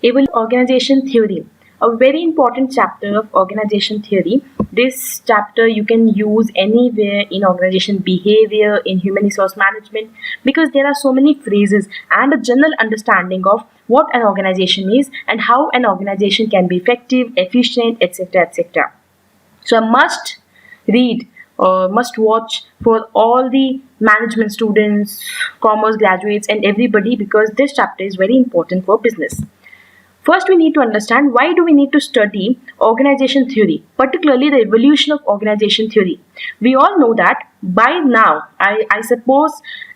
Organization theory, a very important chapter of organization theory. This chapter you can use anywhere in organization behavior, in human resource management, because there are so many phrases and a general understanding of what an organization is and how an organization can be effective, efficient, etc. etc. So a must read or must watch for all the management students, commerce graduates, and everybody, because this chapter is very important for business. First, we need to understand why do we need to study organization theory, particularly the evolution of organization theory. We all know that by now. I suppose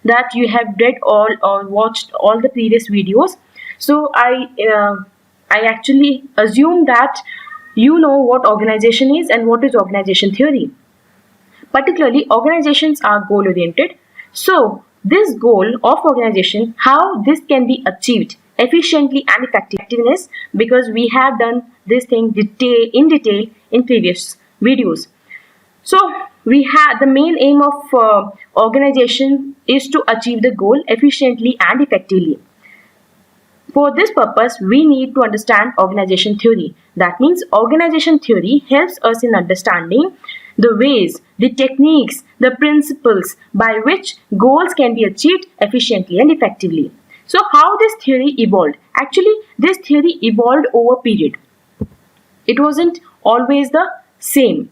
that you have read all or watched all the previous videos. So I actually assume that you know what organization is and what is organization theory. Particularly, organizations are goal oriented. So this goal of organization, how this can be achieved efficiently and effectiveness, because we have done this thing in detail in previous videos. So we have the main aim of organization is to achieve the goal efficiently and effectively. For this purpose, we need to understand organization theory. That means organization theory helps us in understanding the ways, the techniques, the principles by which goals can be achieved efficiently and effectively. So how this theory evolved? Actually, this theory evolved over period. It wasn't always the same.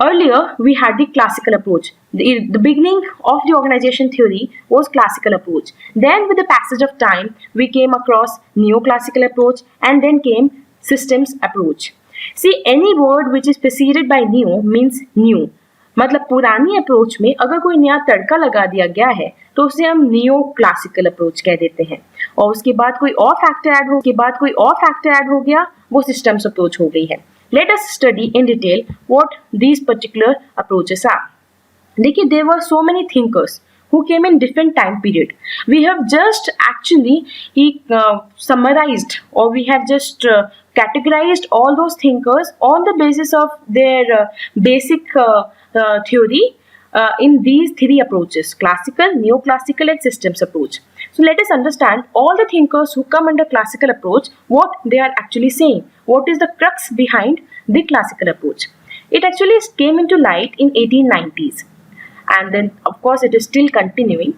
Earlier, we had the classical approach. The beginning of the organization theory was classical approach. Then with the passage of time, we came across neoclassical approach, and then came systems approach. See, any word which is preceded by neo means new. मतलब पुरानी approach में अगर कोई नया तड़का लगा दिया गया है तो उसे हम नियो क्लासिकल अप्रोच कह देते हैं, और उसके बाद कोई और फैक्टर ऐड हो गया, वो सिस्टम्स अप्रोच हो गई है. Let us study in detail what these particular approaches are. देखिए, there were so many thinkers who came in different time period. We have just actually summarized, or we have just categorized all those thinkers on the basis of their basic theory in these three approaches: classical, neoclassical, and systems approach. So let us understand all the thinkers who come under classical approach, what they are actually saying. What is the crux behind the classical approach? It actually came into light in 1890s, and then of course it is still continuing.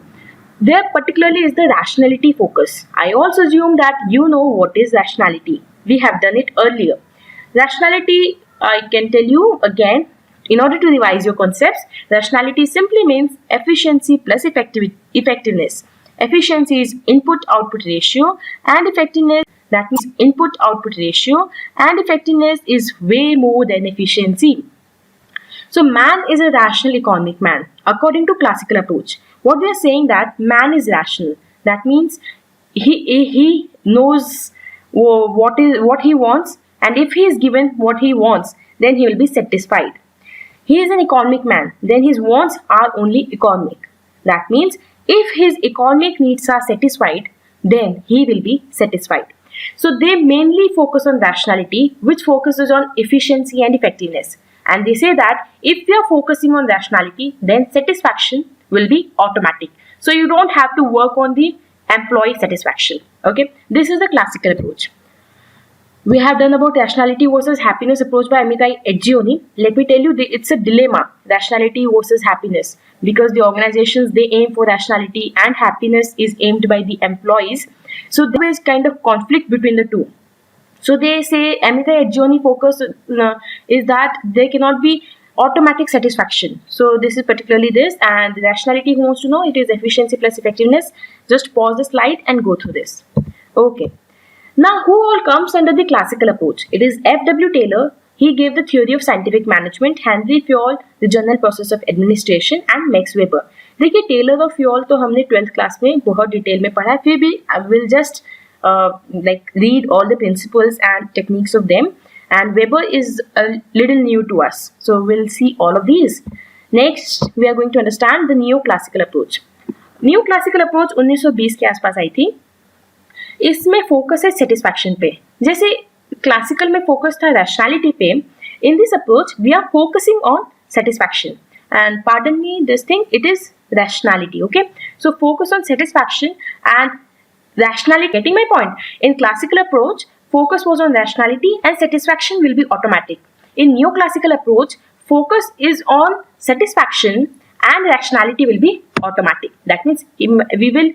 There particularly is the rationality focus. I also assume that you know what is rationality. We have done it earlier. Rationality, I can tell you again, in order to revise your concepts, rationality simply means efficiency plus effectiveness. Efficiency is input-output ratio, and effectiveness, that means input-output ratio, and effectiveness is way more than efficiency. So man is a rational economic man according to classical approach. What they are saying that man is rational. That means he knows what he wants, and if he is given what he wants, then he will be satisfied. He is an economic man, then his wants are only economic. That means if his economic needs are satisfied, then he will be satisfied. So they mainly focus on rationality, which focuses on efficiency and effectiveness. And they say that if we are focusing on rationality, then satisfaction will be automatic. So you don't have to work on the employee satisfaction. Okay, this is the classical approach. We have done about rationality versus happiness approach by Amitai Edgioni. Let me tell you, it's a dilemma, rationality versus happiness, because the organizations, they aim for rationality and happiness is aimed by the employees. So there is kind of conflict between the two. So they say Amitai Edgioni focus is that there cannot be automatic satisfaction. So this is particularly this, and the rationality who wants to know, it is efficiency plus effectiveness. Just pause the slide and go through this. Okay. Now, who all comes under the classical approach? It is F.W. Taylor. He gave the theory of scientific management, Henry Fayol, the general process of administration, and Max Weber. देखिए, Taylor और Fayol तो हमने 12th class में बहुत detail में पढ़ा है, फिर भी I will just read all the principles and techniques of them, and Weber is a little new to us, so we'll see all of these. Next, we are going to understand the neoclassical approach. Neoclassical approach 1920 के आसपास आई थी. इसमें focus है satisfaction पे. जैसे classical में focus था rationality पे, in this approach we are focusing on satisfaction, and pardon me this thing, it is rationality. Okay, so focus on satisfaction and rationality. Getting my point? In classical approach, focus was on rationality and satisfaction will be automatic. In neoclassical approach, focus is on satisfaction and rationality will be automatic. That means we will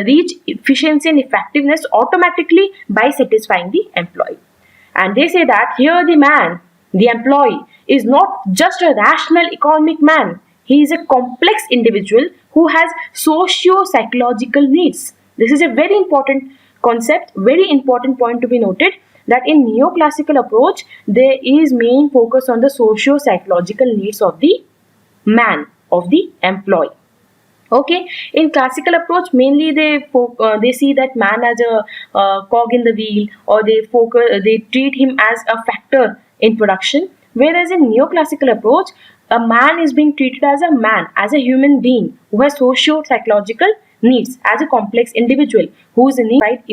reach efficiency and effectiveness automatically by satisfying the employee. And they say that here the man, the employee, is not just a rational economic man. He is a complex individual who has socio-psychological needs. This is a very important concept, very important point to be noted, that in neoclassical approach, there is main focus on the socio-psychological needs of the man, of the employee. Okay, in classical approach, mainly they see that man as a cog in the wheel, or they treat him as a factor in production. Whereas in neoclassical approach, a man is being treated as a man, as a human being who has socio-psychological needs, as a complex individual who is in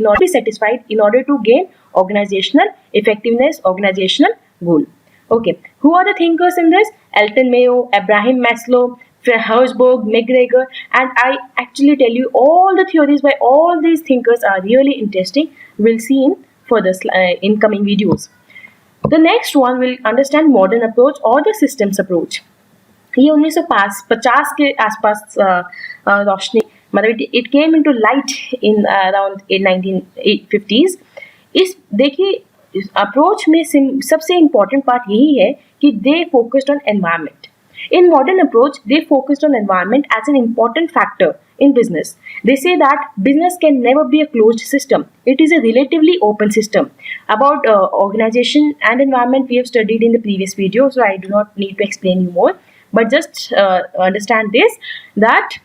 order to be satisfied in order to gain organizational effectiveness, organizational goal. Okay, who are the thinkers in this? Elton Mayo, Abraham Maslow, Herzberg, McGregor, and I actually tell you all the theories by all these thinkers are really interesting. We'll see in further incoming videos. The next one will understand modern approach or the systems approach. ये 1950 के आसपास रोशनी मतलब it came into light in around 1950s. इस देखिए approach में सबसे important part यही है कि they focused on environment. In modern approach, they focused on environment as an important factor in business. They say that business can never be a closed system. It is a relatively open system. About organization and environment we have studied in the previous video, so I do not need to explain you more. But just understand this, that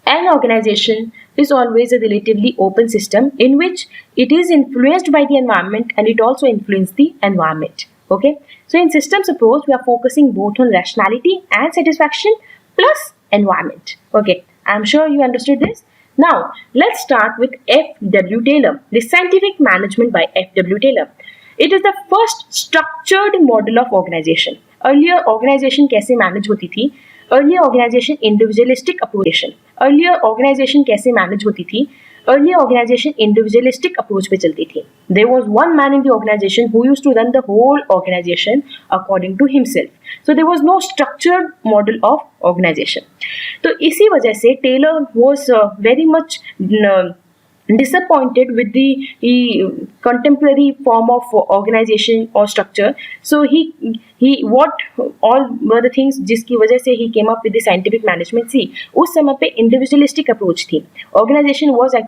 an organization is always a relatively open system in which it is influenced by the environment and it also influences the environment. Okay, so in systems approach, we are focusing both on rationality and satisfaction plus environment. Okay, I'm sure you understood this. Now, let's start with F.W. Taylor, the scientific management by F.W. Taylor. It is the first structured model of organization. Earlier organization कैसे manage होती थी? Earlier organization individualistic approach. Earlier organization कैसे manage होती थी? Earlier organization individualistic approach पे चलती थी. There was one man in the organization who used to run the whole organization according to himself. So there was no structured model of organization. तो इसी वजह से Taylor was very much disappointed with the contemporary form of organization or structure. So he what all were the things जिसकी वजह से he came up with the scientific management. See, उस समय पे individualistic approach थी. Organization was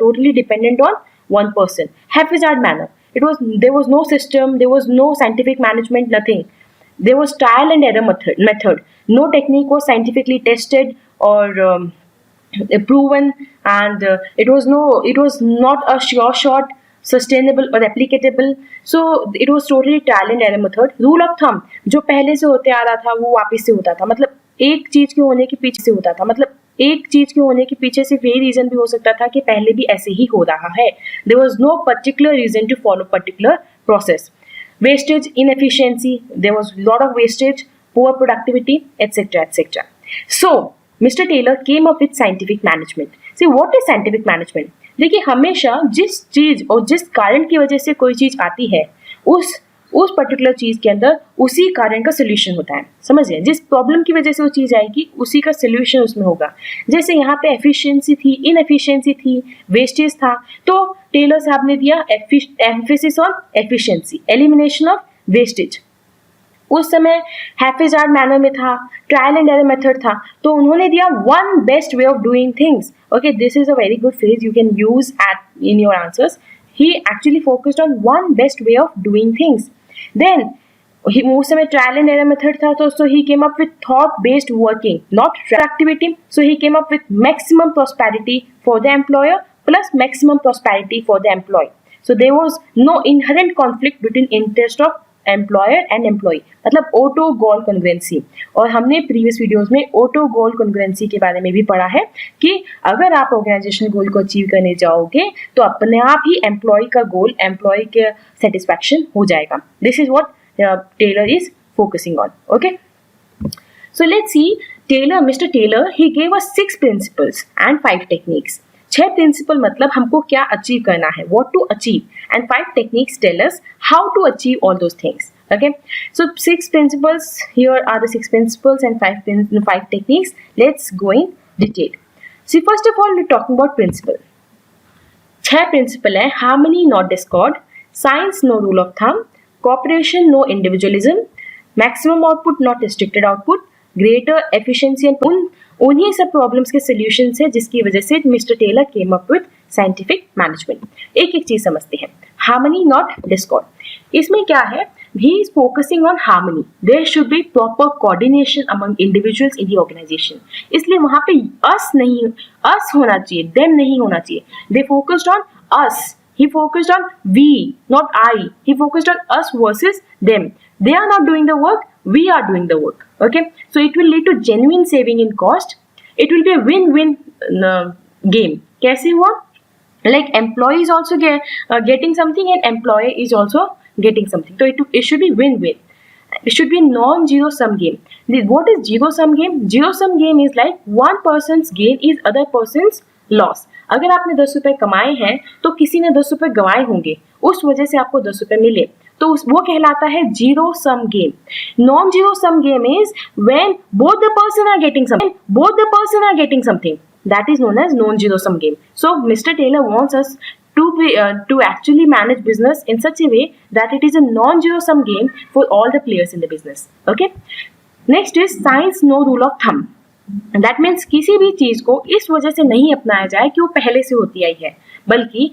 totally dependent on one person. Haphazard manner. There was no system, there was no scientific management, nothing. There was trial and error method. No technique was scientifically tested or proven, and it was not a sure shot, sustainable or replicatable. So it was totally trial and error method. Rule of thumb, जो पहले से होते आ रहा था वो वापस से होता था. मतलब एक चीज के होने के पीछे से होता था. मतलब एक चीज के होने के पीछे सिर्फ यही रीजन भी हो सकता था कि पहले भी ऐसे ही हो रहा है. There was no particular reason to follow particular process. Wastage, inefficiency, there was lot of wastage, poor productivity, etc., etc. So Mr. Taylor came up with scientific management. See, what is scientific management? देखिए, हमेशा जिस चीज और जिस कारण की वजह से कोई चीज आती है, उस पर्टिकुलर चीज के अंदर उसी कारण का सोल्यूशन होता है. समझिए, जिस प्रॉब्लम की वजह से वो चीज आएगी उसी का सोल्यूशन उसमें होगा. जैसे यहाँ पे एफिशिएंसी थी, इनएफिशिएंसी थी, वेस्टेज था, तो टेलर साहब ने दिया emphasis on efficiency, elimination of wastage. उस समय हैफेजार्ड मैनर में था, ट्रायल एंड एरर मेथड था, तो उन्होंने दिया one best way of doing things. Okay, this is a very good phrase you can use in your answers. He actually focused on one best way of doing things. Then उस समय trial and error method था, तो so he came up with thought based working, not activity. So he came up with maximum prosperity for the employer plus maximum prosperity for the employee. So there was no inherent conflict between interest of employer and employee, मतलब auto goal congruency. और हमने previous videos में auto goal congruency के बारे में भी पढ़ा है कि अगर आप ऑर्गेनाइजेशनल गोल को अचीव करने जाओगे तो अपने आप ही एम्प्लॉय का गोल, एम्प्लॉय के सेटिस्फैक्शन हो जाएगा. This is what Taylor is focusing on. Okay, so let's see Mr. Taylor, he gave us 6 principles and 5 techniques. छह प्रिंसिपल मतलब हमको क्या अचीव करना है, what to achieve, and 5 techniques tell us how to achieve all those things. Okay, so 6 principles, here are the 6 principles and 5 techniques. Let's go in detail. See, first of all, we're talking about principle. 6 principle है: harmony not discord, science no rule of thumb, cooperation no individualism, maximum output not restricted output, greater efficiency and उन्हीं सब problems के solutions है जिसकी वजह से mister Taylor came up with scientific management. एक एक चीज समझते हैं. हार्मनी नॉट डिस्कॉर्ड, इसमें क्या है? He is focusing on harmony. There should be proper coordination among individuals in the organization. इसलिए वहाँ पे us नहीं, us होना चाहिए, them नहीं होना चाहिए. They focused on us. He focused on we, not I. He focused on us versus them. They are not doing the work. We are doing the work. Okay. So it will lead to genuine saving in cost. It will be a win-win game. कैसे हुआ? Like employee is also getting something and employer is also getting something. So it should be win-win. It should be a non-zero sum game. What is zero sum game? Zero sum game is like one person's gain is other person's loss. अगर आपने 10 रुपए कमाए हैं तो किसी ने 10 रुपए गंवाए होंगे, उस वजह से आपको 10 रुपए मिले, तो वो कहलाता है zero sum game. Non zero sum game is when both the person are getting something. That is known as non-zero sum game. So Mr. Taylor wants us to actually manage business in such a way that it is a non-zero sum game for all the players in the business. Okay. Next is science no rule of thumb. That means किसी भी चीज को इस वजह से नहीं अपनाया जाए कि वो पहले से होती आई है, बल्कि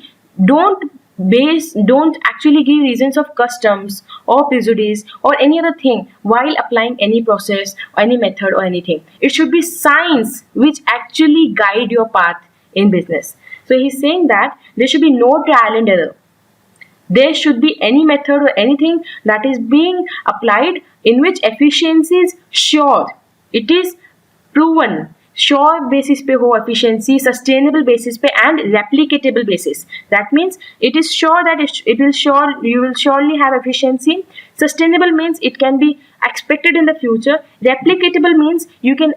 don't actually give reasons of customs or prejudice or any other thing while applying any process or any method or anything. It should be science which actually guide your path in business. So he's saying that there should be no trial and error. There should be any method or anything that is being applied in which efficiency is sure. It is proven. Sure basis पे हो efficiency, sustainable basis पे and replicatable basis. That means it is sure that you will surely have efficiency. Sustainable means it can be expected in the future. Replicatable means you can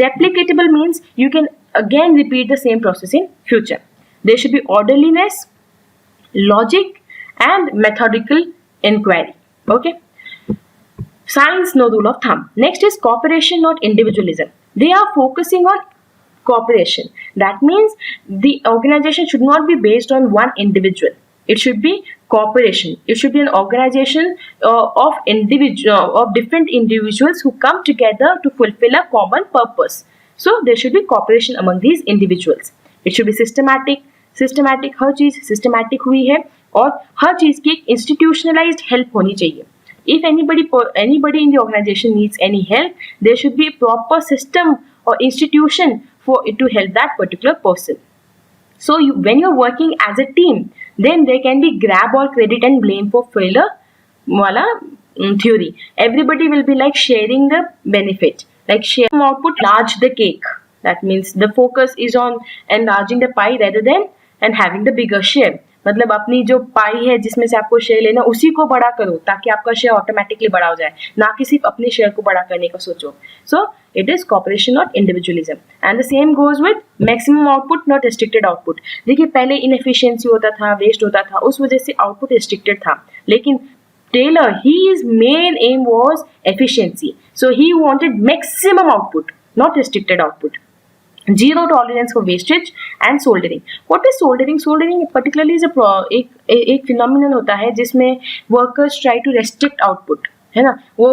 Replicatable means you can again repeat the same process in future. There should be orderliness, logic and methodical inquiry. Okay. Science no rule of thumb. Next is cooperation not individualism. They are focusing on cooperation. That means the organization should not be based on one individual. It should be cooperation. It should be an organization of different individuals who come together to fulfill a common purpose. So there should be cooperation among these individuals. It should be systematic. हर चीज systematic हुई है और हर चीज की institutionalized help होनी चाहिए. If anybody in the organization needs any help, there should be a proper system or institution for it to help that particular person. So when you're working as a team, then there can be grab all credit and blame for failure wala theory. Everybody will be like sharing the benefit, like share output, enlarge the cake. That means the focus is on enlarging the pie rather than and having the bigger share. मतलब अपनी जो पाई है जिसमें से आपको share लेना उसी को बड़ा करो ताकि आपका शेयर ऑटोमेटिकली बड़ा हो जाए, ना कि सिर्फ अपने शेयर को बड़ा करने का सोचो. So it is cooperation not individualism. And the same goes with maximum output not restricted output. देखिए पहले इनएफिशिएंसी होता था, वेस्ट होता था, उस वजह से आउटपुट रिस्ट्रिक्टेड था, लेकिन Taylor his main aim was efficiency. So he wanted maximum output, not restricted output. Zero tolerance for wastage and soldering. What is soldering? Soldering particularly is एक phenomenon होता है जिसमें workers try to restrict output, है ना. वो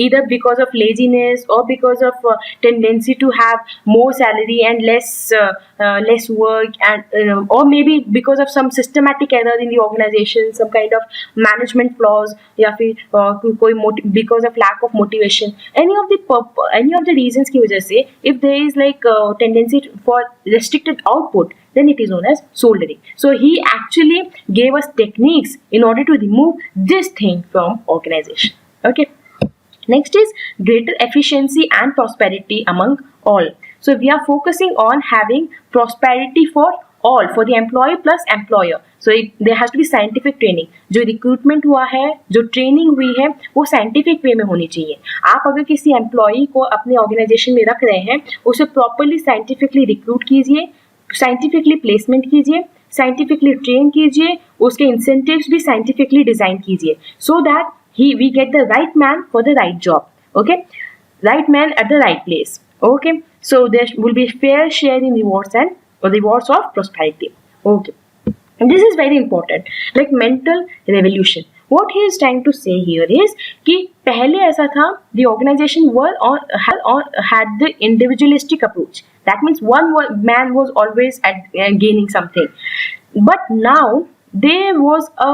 either because of laziness or because of tendency to have more salary and less work, and or maybe because of some systematic error in the organization, some kind of management flaws, या फिर कोई because of lack of motivation, any of the reasons की वजह से if there is like tendency for restricted output, then it is known as soldering. So he actually gave us techniques in order to remove this thing from organization. Okay. Next is greater efficiency and prosperity among all. So we are focusing on having prosperity for all, for the employee plus employer. So there has to be scientific training. जो recruitment हुआ है, जो training हुई है, वो scientific way में होनी चाहिए. आप अगर किसी employee को अपने organization में रख रहे हैं, उसे properly scientifically recruit कीजिए, साइंटिफिकली प्लेसमेंट कीजिए, साइंटिफिकली ट्रेन कीजिए, उसके इंसेंटिव्स भी साइंटिफिकली डिजाइन कीजिए, so that we get the right man for the right job. Okay, right man at the right place. Okay, so there will be fair share in rewards and rewards of prosperity. Okay, and this is very important, like mental revolution. What he is trying to say here is कि पहले ऐसा था, the organization had the individualistic approach. That means one man was always gaining something, but now there was a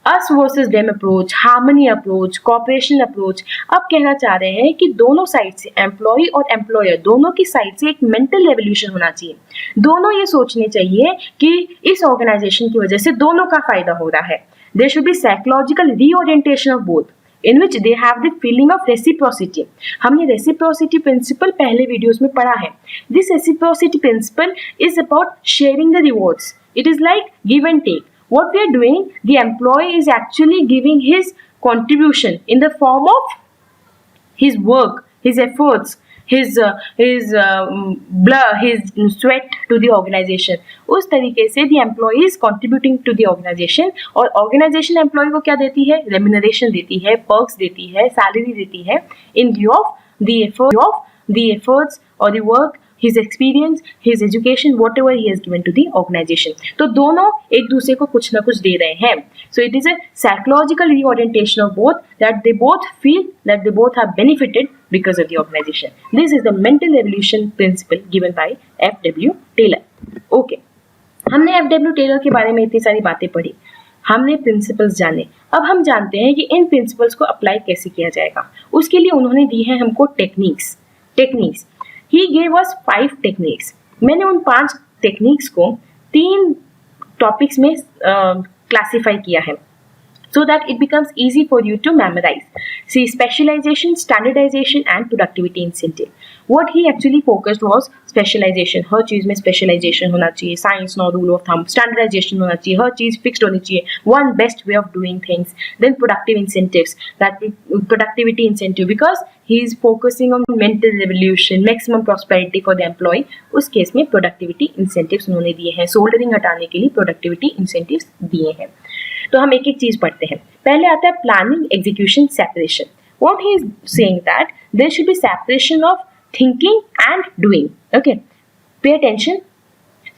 us versus them approach, harmony approach, cooperation approach. अब कहना चाह रहे हैं कि दोनों साइड से, एम्प्लॉय और एम्प्लॉयर, दोनों की साइड से एक मेंटल रेवोल्यूशन होना चाहिए. दोनों ये सोचने चाहिए कि इस ऑर्गेनाइजेशन की वजह से दोनों का फायदा हो रहा है. There should be psychological reorientation of both in which they have the feeling of reciprocity. हमने reciprocity principle पहले वीडियोस में पढ़ा है. This reciprocity principle is about sharing the rewards. It is like give and take. What we are doing, the employee is actually giving his contribution in the form of his work, his efforts, his blood, his sweat to the organization. उस तरीके से the employee is contributing to the organization, और organization employee को क्या देती है? Remuneration देती है, perks देती है, salary देती है in view of the efforts or the work, his experience, his education, whatever he has given to the organization. तो दोनों एक दूसरे को कुछ ना कुछ दे रहे हैं. So it is a psychological reorientation of both, that they both feel that they both have benefited because of the organization. This is the mental revolution principle given by F.W. Taylor. Okay, हमने F.W. Taylor के बारे में इतनी सारी बातें पढ़ी, हमने principles जाने. अब हम जानते हैं कि इन प्रिंसिपल्स को अप्लाई कैसे किया जाएगा. उसके लिए उन्होंने दी है हमको techniques. He gave us 5 techniques. मैंने उन 5 टेक्निक्स को 3 टॉपिक्स में क्लासिफाई किया है, so that it becomes easy for you to memorize. See, specialization, standardization and productivity incentive. What he actually focused was specialization. हर चीज में specialization होना चाहिए, science no rule of thumb. Standardization होना चाहिए, हर चीज fixed होनी चाहिए, one best way of doing things. Then productive incentives, that productivity incentive, because he is focusing on mental revolution, maximum prosperity for the employee. उस case में productivity incentives उन्होंने दिए हैं, soldering हटाने के लिए productivity incentives दिए हैं. तो हम एक एक चीज पढ़ते हैं. पहले आता है planning, execution, separation. What he is saying that there should be separation of thinking and doing. Okay, pay attention.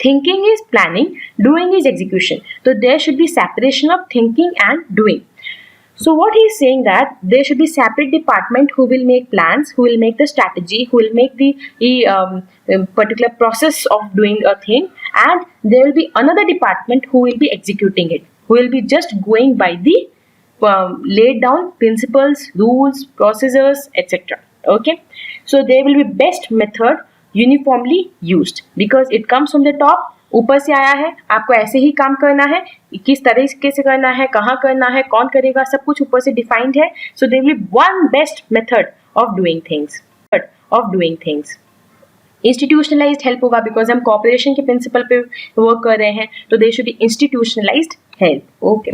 Thinking is planning, doing is execution. तो there should be separation of thinking and doing. So what he is saying that there should be separate department who will make plans, who will make the strategy, who will make the particular process of doing a thing, and there will be another department who will be executing it, who will be just going by the laid down principles, rules, procedures, etc. Okay, so there will be best method uniformly used because it comes from the top. ऊपर से आया है, आपको ऐसे ही काम करना है, किस तरीके से करना है, कहाँ करना है, कौन करेगा, सब कुछ ऊपर से डिफाइंड है. So there will be one best method of doing things. Institutionalised help होगा बिकॉज हम कॉपरेशन के प्रिंसिपल पे वर्क कर रहे हैं, तो there should be institutionalised help. Okay,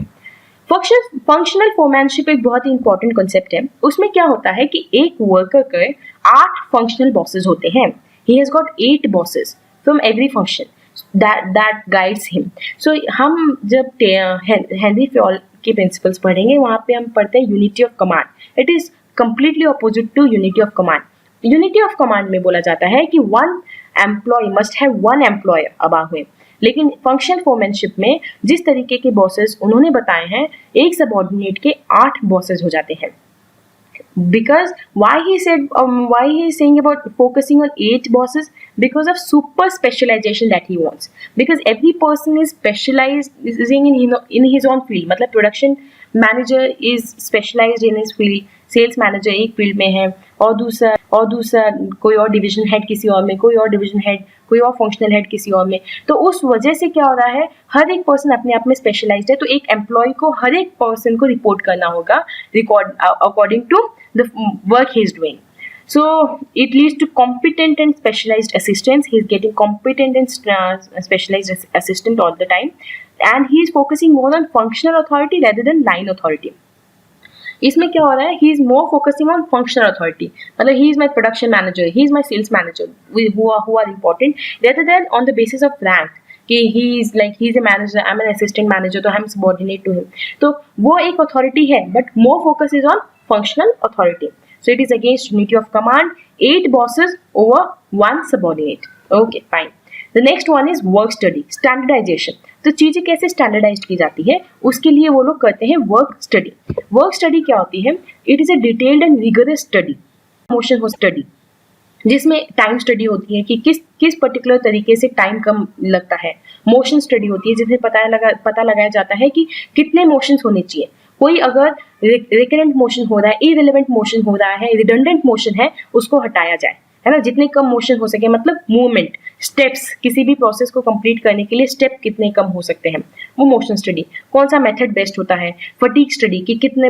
functional foremanship एक बहुत ही इंपॉर्टेंट कॉन्सेप्ट है. उसमें क्या होता है कि एक वर्कर के 8 फंक्शनल बॉसेस होते हैं. He has got 8 bosses from every function that guides him. So हम जब हेनरी फ्योल के प्रिंसिपल्स पढ़ेंगे, वहाँ पे हम पढ़ते हैं unity of command. It is completely opposite to unity of command. Unity of command में बोला जाता है कि one employee must have one employer above him. लेकिन फंक्शनल फोरमैनशिप में जिस तरीके के बॉसेस उन्होंने बताए हैं, एक सबऑर्डिनेट के 8 बॉसेस हो जाते हैं. Because why he is saying about focusing on 8 bosses? Because of super specialization that he wants. Because every person is specializing in his own field. मतलब production manager is specialized in his field. Sales manager एक field में है, और दूसरा कोई और division head किसी और में, कोई और डिवीजन हेड, कोई और फंक्शनल हेड किसी और में. तो उस वजह से क्या हो रहा है, हर एक पर्सन अपने आप में स्पेशलाइज्ड है. तो एक एम्प्लॉय को हर एक पर्सन को रिपोर्ट करना होगा according to the work he is doing. So it leads to competent and specialized assistants. He is getting competent and specialized assistant all the time, and he is focusing more on functional authority rather than line authority. इसमें क्या हो रहा है, he is more focusing on functional authority, मतलब he is my production manager, he is my sales manager who are important rather than on the basis of rank कि he is a manager, I am an assistant manager, तो I am subordinate to him. तो वो एक authority है, but more focus is on functional authority. So it is against unity of command, 8 bosses over 1 subordinate. Okay, fine. The next one is work study, standardization. तो चीजें कैसे standardise की जाती है, उसके लिए वो लोग करते हैं वर्क स्टडी. वर्क स्टडी क्या होती है? It is a detailed and rigorous study, motion हो स्टडी, जिसमें टाइम स्टडी होती है कि किस पर्टिकुलर तरीके से टाइम कम लगता है. मोशन स्टडी होती है जिसमें पता लगाया जाता है कि कितने मोशंस होने चाहिए. कोई अगर रिकरेंट मोशन हो रहा है, इररिलेवेंट मोशन हो रहा है, रिडंडेंट मोशन है, उसको हटाया जाए, है ना. जितने कम मोशन हो सके, मतलब मूवमेंट, स्टेप्स, किसी भी प्रोसेस को कंप्लीट करने के लिए स्टेप कितने कम हो सकते हैं, वो मोशन स्टडी. कौन सा मेथड बेस्ट होता है? फटीग स्टडी, कि कितने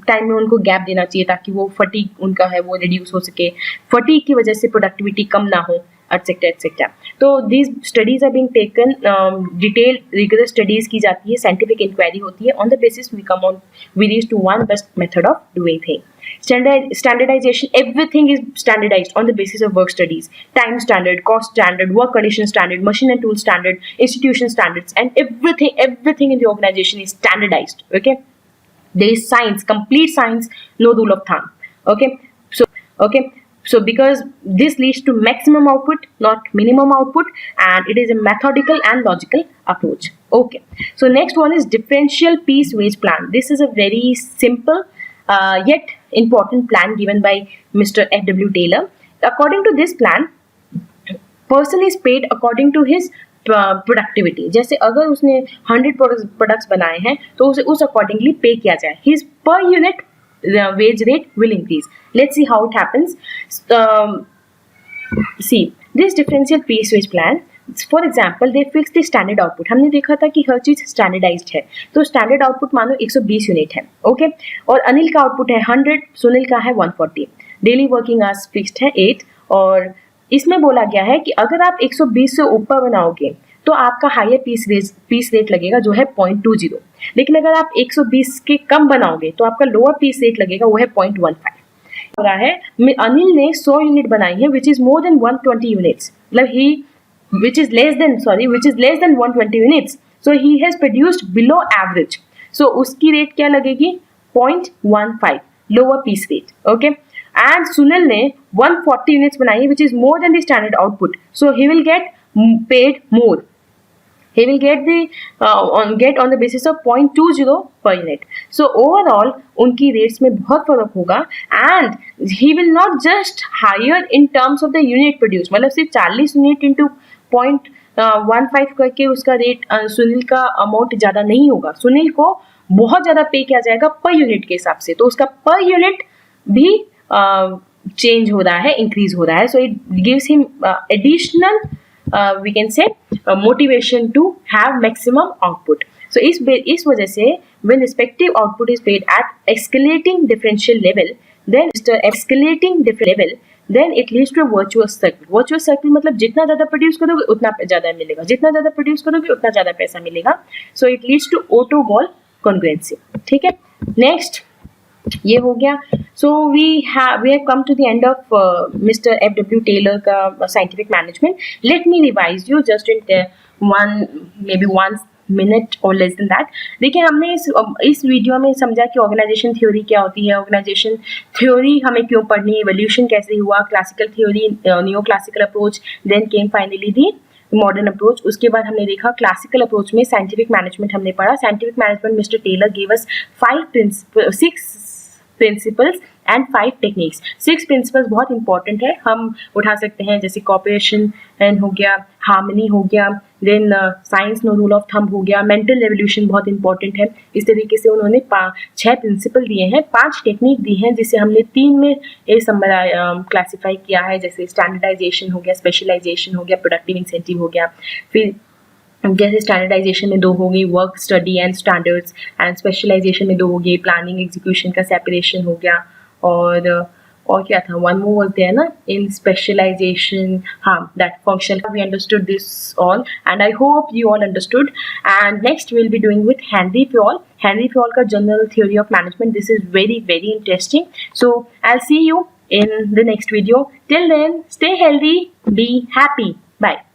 टाइम में उनको गैप देना चाहिए ताकि वो फटीग उनका है वो रिड्यूस हो सके, फटीग की वजह से प्रोडक्टिविटी कम ना हो, एटसेट्रा एटसेट्रा. तो these studies are being taken, detailed rigorous studies की जाती है, साइंटिफिक इंक्वायरी होती है, on the basis we reach to one best method of doing thing. Standardization, everything is standardized on the basis of work studies. Time standard, cost standard, work condition standard, machine and tool standard, institution standards, and everything in the organization is standardized. Okay, there is science, complete science, no rule of thumb. Okay, so because this leads to maximum output, not minimum output, and it is a methodical and logical approach. Okay, so next one is differential piece wage plan. This is a very simple yet important plan given by Mr. F.W. Taylor. According to this plan, person is paid according to his productivity. जैसे अगर उसने 100 products बनाए हैं तो उसे उस accordingly पे किया जाए. His per unit wage rate will increase. Let's see how it happens. See, this differential piece wage plan, for example they fix the standard output. हमने देखा था कि हर चीज स्टैंडर्डाइज्ड है, तो स्टैंडर्ड आउटपुट मानो 120 यूनिट है. ओके, और अनिल का आउटपुट है 100, सुनील का है 140. डेली वर्किंग आवर्स फिक्स्ड है 8, और इसमें बोला गया है कि अगर आप 120 से ऊपर बनाओगे तो आपका हायर पीस रेट लगेगा जो है 0.20. लेकिन अगर आप 120 के कम बनाओगे तो आपका लोअर पीस रेट लगेगा, वो है 0.15. हो रहा है अनिल ने 100 यूनिट बनाई है, which is more than 120 units, मतलब which is less than 120 units, so he has produced below average, so उसकी रेट क्या लगेगी? 0.15 lower piece rate. Okay, and Sunil ने 140 units बनाई है, which is more than the standard output, so he will get paid more. He will get on the basis of 0.20 per unit. So overall उनकी rates में बहुत फर्क होगा, and he will not just hire in terms of the unit produced, मतलब सिर्फ 40 unit into 0.15 करके उसका rate, Sunil का अमाउंट ज़्यादा नहीं होगा. सुनील को बहुत ज़्यादा पे किया जाएगा पर यूनिट के हिसाब से, तो उसका पर यूनिट भी चेंज हो रहा है, इंक्रीज हो रहा है. So it gives him additional we can say motivation to have maximum output. So इस वजह से when respective output is paid at escalating differential level, then it leads to a virtuous circle. Virtuous circle मतलब जितना ज़्यादा produce करोगे उतना ज़्यादा मिलेगा, जितना ज़्यादा प्रोड्यूस करोगे उतना ज़्यादा पैसा मिलेगा. So it leads to overall congruency. ठीक है, नेक्स्ट ये हो गया. So we have come to the end of mister F.W. Taylor का scientific management. Let me revise you just in one minute or less than that. देखिए, हमने इस video में समझा कि ऑर्गेनाइजेशन थ्योरी क्या होती है, ऑर्गेनाइजेशन थ्योरी हमें क्यों पढ़नी है, एवोल्यूशन कैसे हुआ, classical theory, neo classical approach, then came finally the modern approach. उसके बाद हमने देखा क्लासिकल अप्रोच में साइंटिफिक मैनेजमेंट हमने पढ़ा. Scientific management mister Taylor gave us 6 principles and 5 techniques. 6 principles बहुत इंपॉर्टेंट है, हम उठा सकते हैं, जैसे कॉपरेशन एंड हो गया, हार्मनी हो गया, then science no rule of thumb हो गया, मेंटल रेवोल्यूशन बहुत इंपॉर्टेंट है. इस तरीके से उन्होंने 6 प्रिंसिपल दिए हैं, 5 टेक्निक दी हैं, जिसे हमने 3 में क्लासीफाई किया है, जैसे स्टैंडर्डाइजेशन हो गया, स्पेशलाइजेशन हो गया, प्रोडक्टिव इंसेंटिव हो गया. फिर जैसे स्टैंडर्डाइजेशन में 2 हो गई work study and standards, and specialization में 2 हो गई प्लानिंग एग्जीक्यूशन का सेपरेशन हो गया, और और क्या था, one more was there ना, in specialization, हाँ, that functional. We understood this all and I hope you all understood. And next we'll be doing with Henry Fayol. Henry Fayol का general theory of management. This is very very interesting. So I'll see you in the next video. Till then, stay healthy, be happy. Bye.